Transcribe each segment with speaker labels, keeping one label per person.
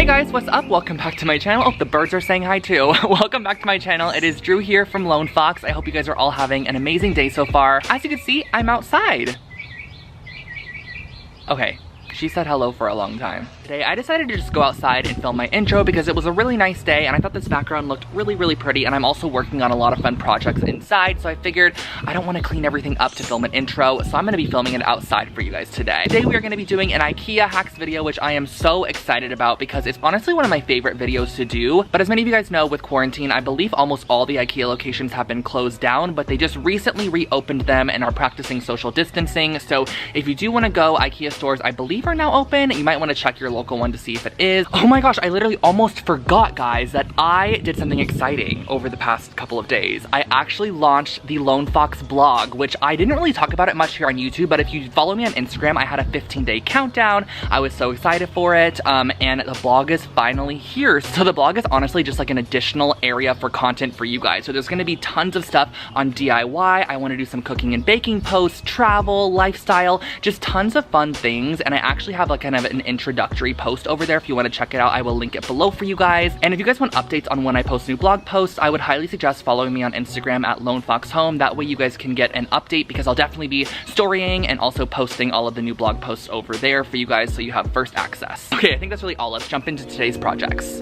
Speaker 1: Hey guys, what's up? Welcome back to my channel. Oh, the birds are saying hi too. Welcome back to my channel. It is Drew here from Lone Fox. I hope you guys are all having an amazing day so far. As you can see, I'm outside. Okay. She said hello for a long time. Today, I decided to just go outside and film my intro because it was a really nice day and I thought this background looked really pretty, and I'm also working on a lot of fun projects inside, so I figured I don't want to clean everything up to film an intro, so I'm going to be filming it outside for you guys today. Today, we are going to be doing an IKEA hacks video, which I am so excited about because it's honestly one of my favorite videos to do. But as many of you guys know, with quarantine, I believe almost all the IKEA locations have been closed down, but they just recently reopened them and are practicing social distancing. So if you do want to go, IKEA stores, I believe, are now open. You might want to check your local one to see if it is. Oh my gosh, I literally almost forgot, guys, that I did something exciting over the past couple of days. I actually launched the Lone Fox blog, which I didn't really talk about it much here on YouTube, but if you follow me on Instagram, I had a 15-day countdown. I was so excited for it, and the blog is finally here. So the blog is honestly just like an additional area for content for you guys. So there's gonna be tons of stuff on DIY. I wanna do some cooking and baking posts, travel, lifestyle, just tons of fun things. And I actually have like kind of an introductory post over there. If you want to check it out, I will link it below for you guys. And if you guys want updates on when I post new blog posts, I would highly suggest following me on Instagram at Lone Fox Home. That way you guys can get an update, because I'll definitely be storying and also posting all of the new blog posts over there for you guys, so you have first access. Okay, I think that's really all. Let's jump into today's projects.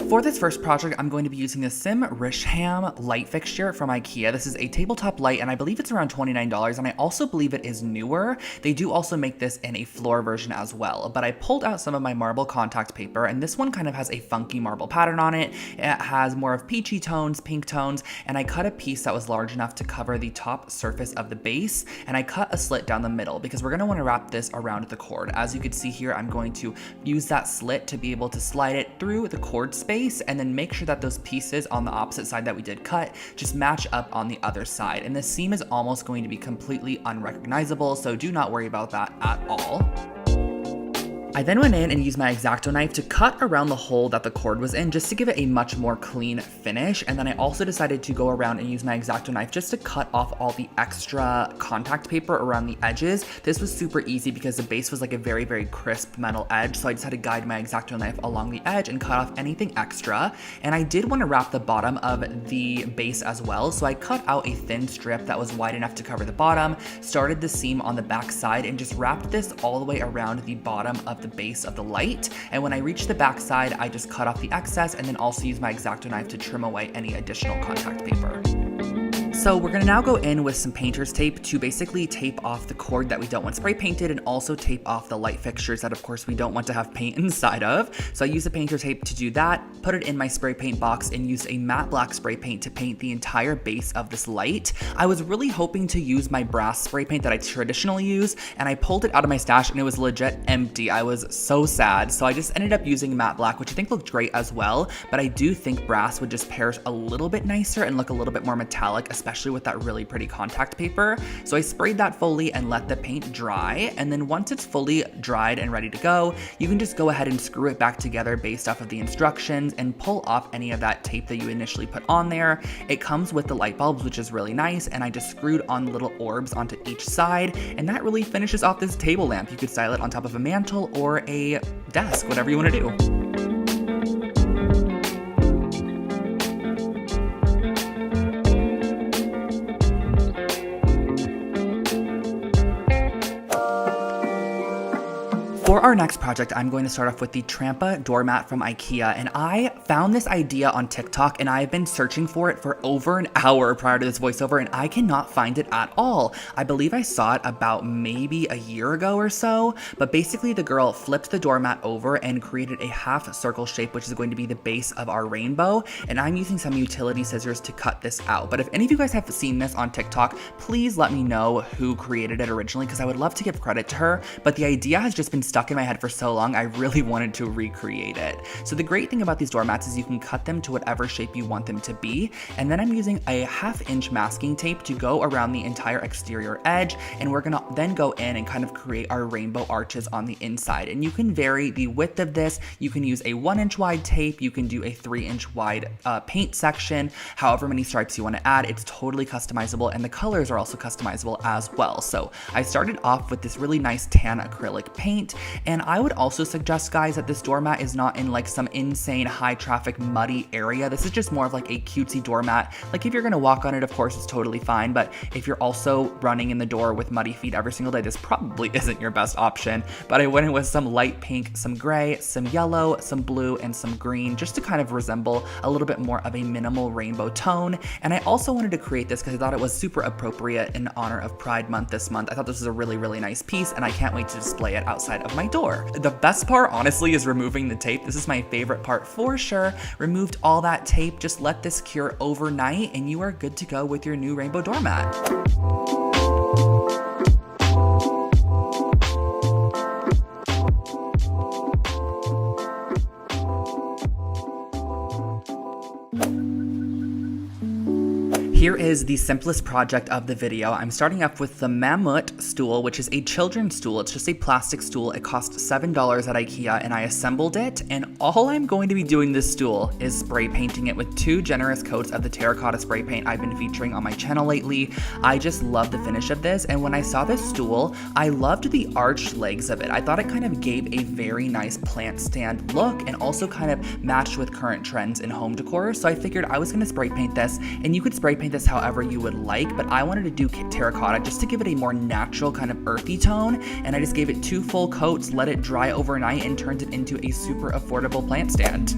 Speaker 1: For this first project, I'm going to be using the Sim Risham light fixture from IKEA. This is a tabletop light, and I believe it's around $29, and I also believe it is newer. They do also make this in a floor version as well, but I pulled out some of my marble contact paper, and this one kind of has a funky marble pattern on it. It has more of peachy tones, pink tones, and I cut a piece that was large enough to cover the top surface of the base, and I cut a slit down the middle because we're going to want to wrap this around the cord. As you can see here, I'm going to use that slit to be able to slide it through the cord space, and then make sure that those pieces on the opposite side that we did cut just match up on the other side. And the seam is almost going to be completely unrecognizable, so do not worry about that at all. I then went in and used my X-Acto knife to cut around the hole that the cord was in, just to give it a much more clean finish. And then I also decided to go around and use my X-Acto knife just to cut off all the extra contact paper around the edges. This was super easy because the base was like a very crisp metal edge, so I just had to guide my X-Acto knife along the edge and cut off anything extra. And I did want to wrap the bottom of the base as well, so I cut out a thin strip that was wide enough to cover the bottom, started the seam on the back side, and just wrapped this all the way around the bottom of the base of the light. And when I reached the back side, I just cut off the excess and then also used my X-Acto knife to trim away any additional contact paper. So we're gonna now go in with some painter's tape to basically tape off the cord that we don't want spray painted, and also tape off the light fixtures that of course we don't want to have paint inside of. So I used the painter tape to do that, put it in my spray paint box, and used a matte black spray paint to paint the entire base of this light. I was really hoping to use my brass spray paint that I traditionally use, and I pulled it out of my stash and it was legit empty. I was so sad. So I just ended up using matte black, which I think looked great as well, but I do think brass would just pair a little bit nicer and look a little bit more metallic, especially with that really pretty contact paper. So I sprayed that fully and let the paint dry, and then once it's fully dried and ready to go, you can just go ahead and screw it back together based off of the instructions and pull off any of that tape that you initially put on there. It comes with the light bulbs, which is really nice, and I just screwed on little orbs onto each side, and that really finishes off this table lamp. You could style it on top of a mantle or a desk, whatever you want to do. For our next project, I'm going to start off with the Trampa doormat from IKEA, and I found this idea on TikTok and I've been searching for it for over an hour prior to this voiceover, and I cannot find it at all. I believe I saw it about maybe a year ago or so, but basically the girl flipped the doormat over and created a half circle shape, which is going to be the base of our rainbow, and I'm using some utility scissors to cut this out. But if any of you guys have seen this on TikTok, please let me know who created it originally, because I would love to give credit to her, but the idea has just been stuck in my head for so long, I really wanted to recreate it. So the great thing about these doormats is you can cut them to whatever shape you want them to be, and then I'm using a 1/2 inch masking tape to go around the entire exterior edge, and we're gonna then go in and kind of create our rainbow arches on the inside. And you can vary the width of this. You can use a 1 inch wide tape, you can do a 3 inch wide paint section, however many stripes you want to add. It's totally customizable, and the colors are also customizable as well. So I started off with this really nice tan acrylic paint, And I would also suggest, guys, that this doormat is not in like some insane high traffic muddy area. This is just more of like a cutesy doormat. Like if you're gonna walk on it, of course, it's totally fine. But if you're also running in the door with muddy feet every single day, this probably isn't your best option. But I went in with some light pink, some gray, some yellow, some blue, and some green, just to kind of resemble a little bit more of a minimal rainbow tone. And I also wanted to create this because I thought it was super appropriate in honor of Pride Month this month. I thought this was a really, really nice piece, and I can't wait to display it outside of my door. The best part, honestly, is removing the tape. This is my favorite part for sure. Removed all that tape, just let this cure overnight, and you are good to go with your new rainbow doormat. Here is the simplest project of the video. I'm starting off with the Mammoth stool, which is a children's stool. It's just a plastic stool. It cost $7 at IKEA, and I assembled it. And all I'm going to be doing this stool is spray painting it with 2 generous coats of the terracotta spray paint I've been featuring on my channel lately. I just love the finish of this, and when I saw this stool, I loved the arched legs of it. I thought it kind of gave a very nice plant stand look and also kind of matched with current trends in home decor. So I figured I was going to spray paint this, and you could spray paint this however you would like, but I wanted to do terracotta just to give it a more natural kind of earthy tone, and I just gave it 2 full coats, let it dry overnight, and turned it into a super affordable plant stand.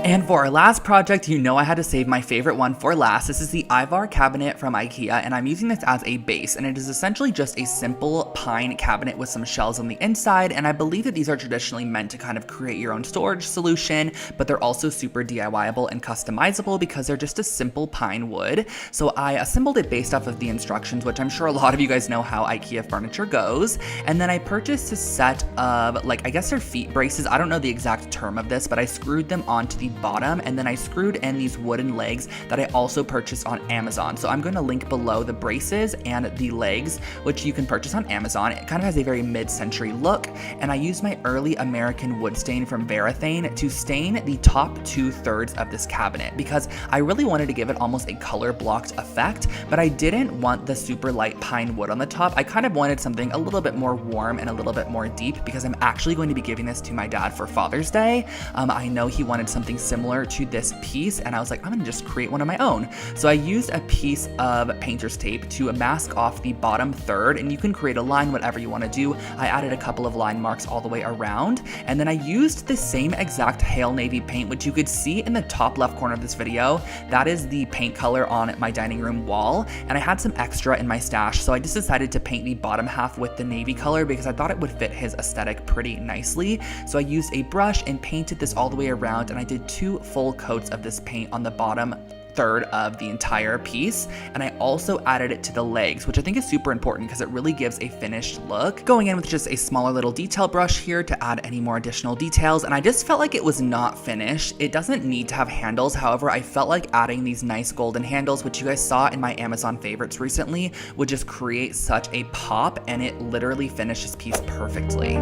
Speaker 1: And for our last project, you know I had to save my favorite one for last. This is the Ivar cabinet from IKEA, and I'm using this as a base, and it is essentially just a simple pine cabinet with some shells on the inside, and I believe that these are traditionally meant to kind of create your own storage solution, but they're also super DIY-able and customizable because they're just a simple pine wood. So I assembled it based off of the instructions, which I'm sure a lot of you guys know how IKEA furniture goes, and then I purchased a set of, like, I guess they're feet braces. I don't know the exact term of this, but I screwed them onto the bottom, and then I screwed in these wooden legs that I also purchased on Amazon. So I'm going to link below the braces and the legs, which you can purchase on Amazon. It kind of has a very mid-century look, and I used my early American wood stain from Varathane to stain the top 2/3 of this cabinet because I really wanted to give it almost a color blocked effect, but I didn't want the super light pine wood on the top. I kind of wanted something a little bit more warm and a little bit more deep because I'm actually going to be giving this to my dad for Father's Day. I know he wanted something similar to this piece, and I was like, I'm gonna just create one of my own. So I used a piece of painter's tape to mask off the bottom third, and you can create a line whatever you want to do. I added a couple of line marks all the way around, and then I used the same exact Hail Navy paint, which you could see in the top left corner of this video. That is the paint color on my dining room wall, and I had some extra in my stash, so I just decided to paint the bottom half with the navy color because I thought it would fit his aesthetic pretty nicely. So I used a brush and painted this all the way around, and I did 2 full coats of this paint on the bottom third of the entire piece, and I also added it to the legs, which I think is super important because it really gives a finished look. Going in with just a smaller little detail brush here to add any more additional details, and I just felt like it was not finished. It doesn't need to have handles, however, I felt like adding these nice golden handles, which you guys saw in my Amazon favorites recently, would just create such a pop, and it literally finished this piece perfectly.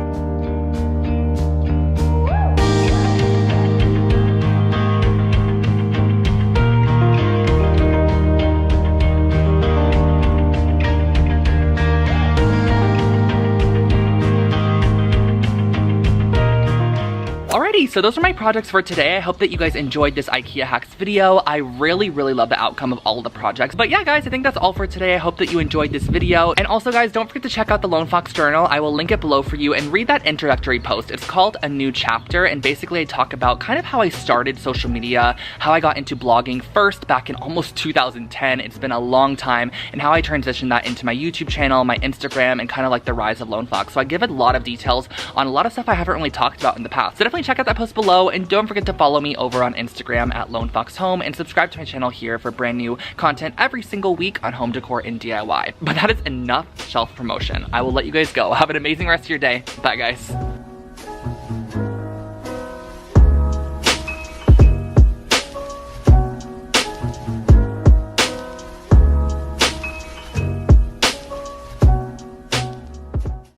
Speaker 1: Alrighty, so those are my projects for today. I hope that you guys enjoyed this IKEA hacks video. I really love the outcome of all of the projects. But yeah, guys, I think that's all for today. I hope that you enjoyed this video. And also, guys, don't forget to check out the Lone Fox Journal. I will link it below for you, and read that introductory post. It's called A New Chapter, and basically I talk about kind of how I started social media, how I got into blogging first back in almost 2010. It's been a long time, and how I transitioned that into my YouTube channel, my Instagram, and kind of like the rise of Lone Fox. So I give a lot of details on a lot of stuff I haven't really talked about in the past. So definitely check out that post below, and don't forget to follow me over on Instagram at Lone Fox Home, and subscribe to my channel here for brand new content every single week on home decor and DIY. But that is enough shelf promotion. I will let you guys go. Have an amazing rest of your day. Bye, guys.